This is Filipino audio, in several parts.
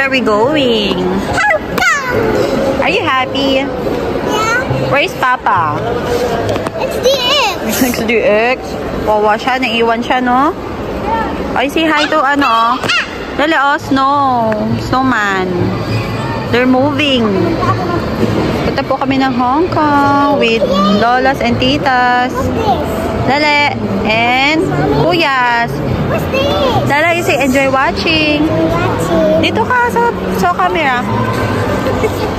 are we going? Are you happy? Yeah. Where's Papa? It's the X. It's the X. Wawa siya. Naiwan siya, no? Ay, say hi to ano, oh. Dali, oh, snow. Snowman. They're moving. Punta po kami ng Hong Kong with lolas and titas. What's this? Dali. And kuyas. What's this? Dali, say enjoy watching. Watching. Dito ka sa camera.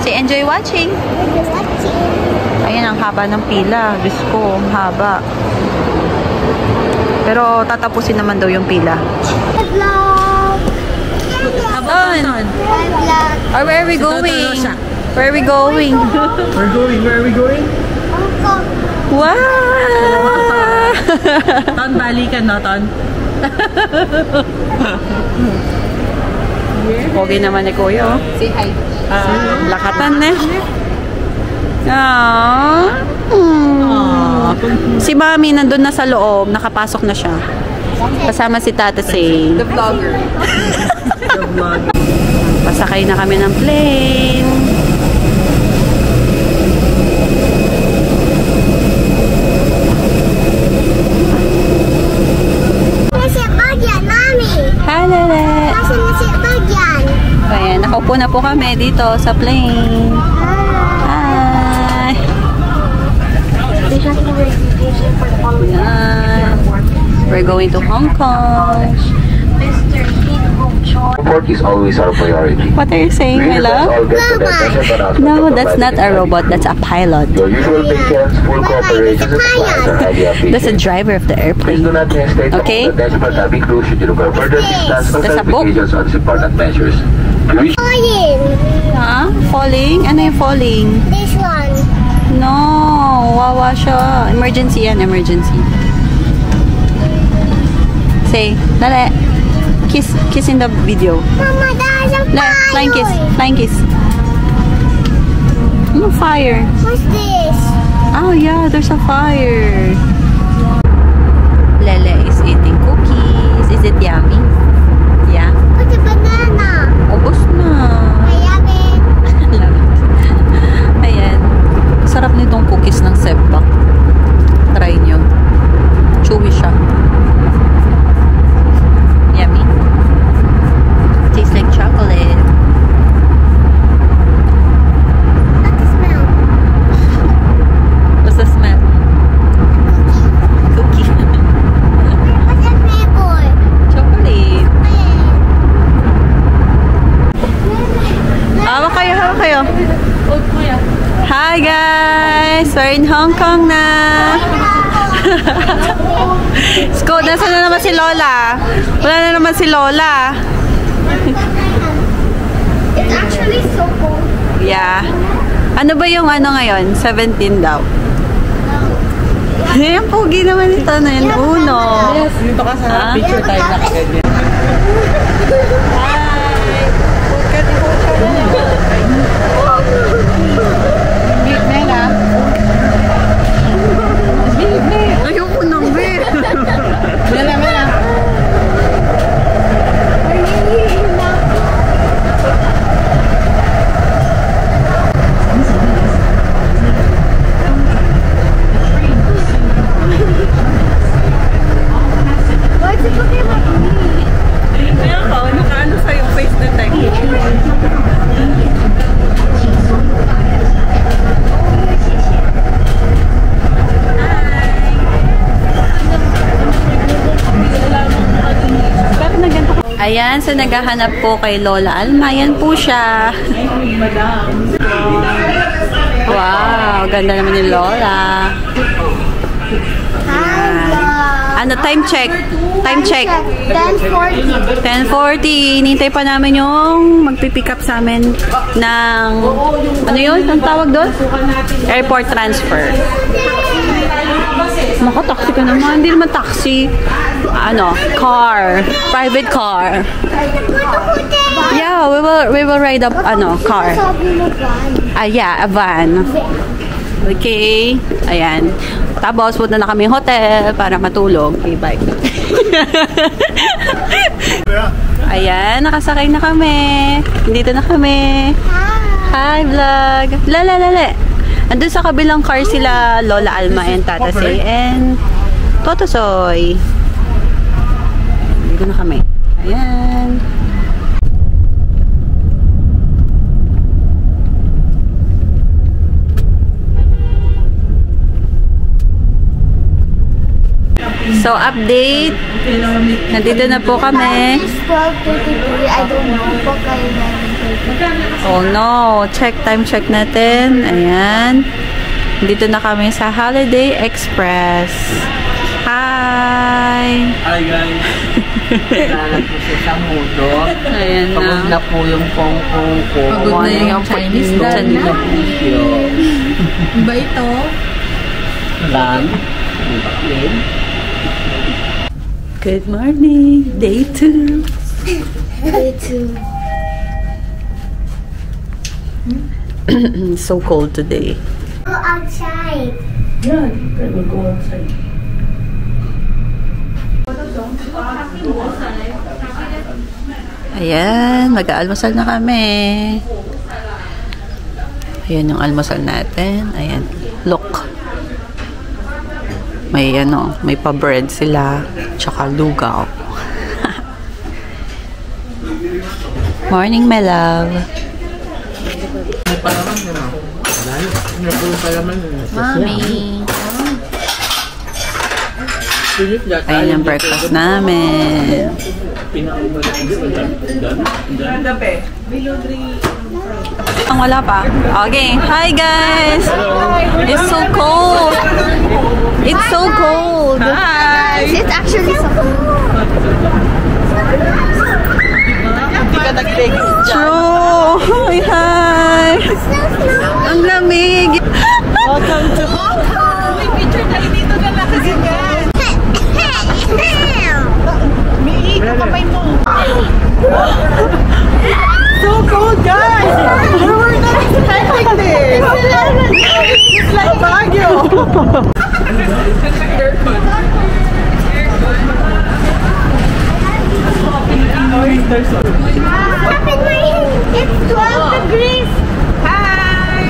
Say enjoy watching. Watching. Ayan, ang haba ng pila. Diyos ko, ang haba. Pero tatapusin naman daw yung pila. Vlog. Habon! Vlog. Or where are we going? Where are we going? Where are we going? Hong Kong. Wow! Ton, balikan no, Ton? Pogi naman ni Kuya, oh. Say hi. Lakatan eh. Aww. Si Mami nandun na sa loob, nakapasok na siya. Kasama si Tata Say. The vlogger. The vlogger. Pasakay na kami ng plane. Nasi bagyan, Mami. Halala. Nasa nasi bagyan. Ayan, nakaupo na po kami dito sa plane. Hi! We're going to Hong Kong. Comfort is always our priority. What are you saying, my love? No, that's not a robot. That's a pilot. Your usual patience, full cooperation, and supplies are highly appreciated. That's the driver of the Please airplane. do not hesitate to Okay. contact us for cabin crew should you require further assistance or That's a book. clarifications on these important measures. To reach Falling. Ha? Falling? Ano yung falling? This one. No, wawa siya. Emergency yan, emergency. Say, dali. Kiss in the video. Mama, there's a fire. Flying kiss. Flying kiss. No fire. What's this? Oh yeah, there's a fire. Lele is eating cookies. Is it yummy? Yeah. What's a banana? Ubos na. I love it. Love it. Ayan. Sarap nitong cookies ng Sebak. Try nyo. Chewy siya. Yummy. Tastes like chocolate. What's the smell? What's the smell? Cookie. What's the flavor? Chocolate. Hawa kayo, hawa kayo. Hi guys! We're in Hong Kong na. Sko, nasa na naman si Lola? Wala na naman si Lola. It's actually so cold. Yeah. Ano ba yung ano ngayon? 17 daw. Ayan, pogi naman ito na yun. Uno. Yes, dito ka sa Ah? picture tayo nakaganyan. Ayoko nang be. Mela. What's it looking like me? Kaya ka, nakaano sa yung face na tayo. Ayan, so naghahanap po kay Lola Alma. Yan po siya. Wow, ganda naman ni Lola. Ano, time check. Time check. 10:40. 10:40. Hinintay pa namin yung magpipick up sa amin ng, ano yun? Ang tawag doon? Airport transfer. Taxi ka naman. Hindi naman taxi. Ano? Car. Private car. Yeah, we will ride up, ano, car. Yeah, a van. Okay. Ayan. Tapos, punta na kami hotel para matulog. Okay, bye. Ayan, nakasakay na kami. Dito na kami. Hi, vlog. Lala. Andun sa kabilang car sila Lola Alma and Tata Say and Totosoy. Dito na kami. Ayan. So, update. Nandito na po kami. It's 12:33. I don't know. Baka 11:30. Oh no. Time check natin. Ayan. Dito na kami sa Holiday Express. Hi! Hi guys! Kailangan po siya sa mudo. Ayan na. Pagod na po yung pong-pong ko. Pagod na yung Chinese dad. Iba ito? Lang. Good morning. Day 2. Day 2. So cold today. Go outside. Yeah, I will go outside. Ayan, mag-aalmusal na kami. Ayan yung almusal natin. Ayan, look. May may pa-bread sila, tsaka lugaw. Morning, my love. Mommy. Ayan yung breakfast namin. Ang wala pa. Okay. Hi, guys. It's so cold. It's so cold. Hi. It's actually so cold. True. Hi. Ang lamig. Welcome to May picture tayo dito na nakaganyan. May kapay mo. So cold, guys! We were not expecting this! It's like Baguio! It's 12 degrees. Hi.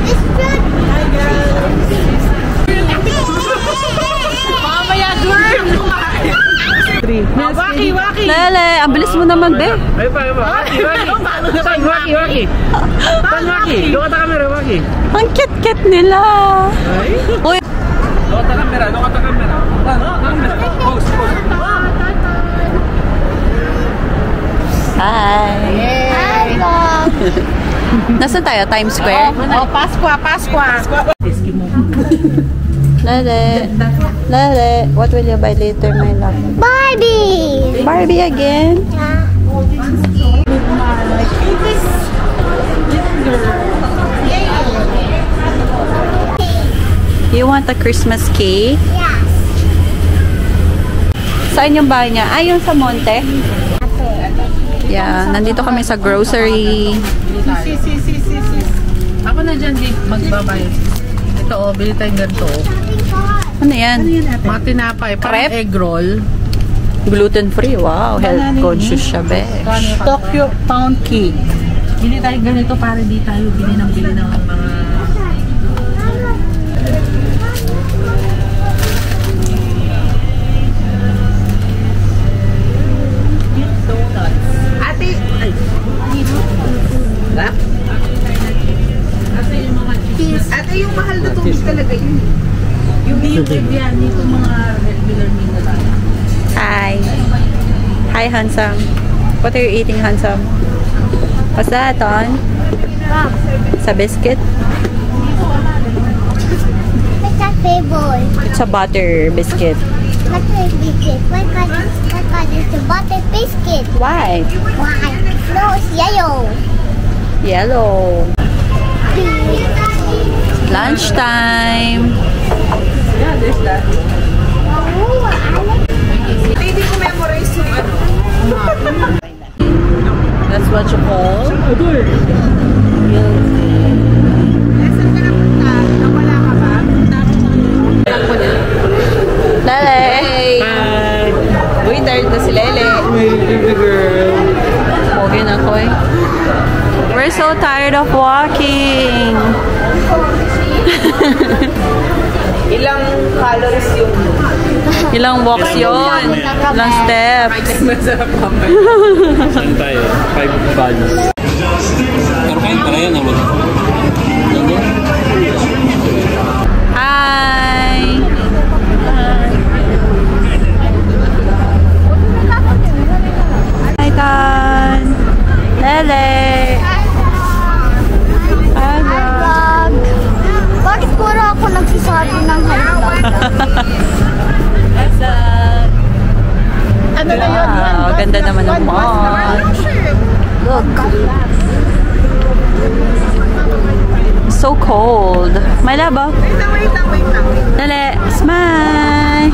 It's good. Hi, guys. Mamaya, girl. Waki. Lele, ang bilis mo naman, be. Ay pa. Waki. Doon ka camera, Waki. Ang cute-cute nila. Uy. Doon ka camera. Pose. Hi. Hi, vlog. Nasaan tayo? Times Square? Oh, Paskwa. Lele, what will you buy later, my love? Barbie. Barbie again? You want a Christmas cake? Yes. Saan yung bahay niya? Ay, yung sa Monte? Yeah, nandito kami sa grocery. Ako na dyan, magbabayad. Ito, bili tayong ganito. Ano yan? Mga tinapay, parang Crepe? egg roll. Gluten-free. Wow, health conscious siya, be. Tokyo pound cake. Bili tayo ganito para di tayo bili ng mga... Ate! Ay! Ate, yung mahal na tubig talaga yun. Yung yan, yung mga regular meal na tayo. Hi. Hi, handsome. What are you eating, handsome? What's that, on? Sa biscuit? What's that favorite? It's a butter biscuit. Butter biscuit. Why it's a butter biscuit? Why? Why? No, it's yellow. Yellow. Lunchtime. Yeah, there's that. Oh, I like Hindi ko memorize yung ano. That's what you call? Saan ka napunta? Nawala ka ba? Lele! Hi! Uy, tired na si Lele. My baby girl. Ay, nakoy. We're so tired of walking. Ilang calories yung... Ilang walks yun? Ilang steps? Saan tayo? 5 values. Pero kayo pala yan, naman. Hi! Hi, Tan! Lele! Hi, Vlog. Bakit puro ako nagsasabi ng hi vlog? Ano na yun? Wow, ganda naman ng mall. Look. So cold. My love, oh. Wait lang. Dali, smile!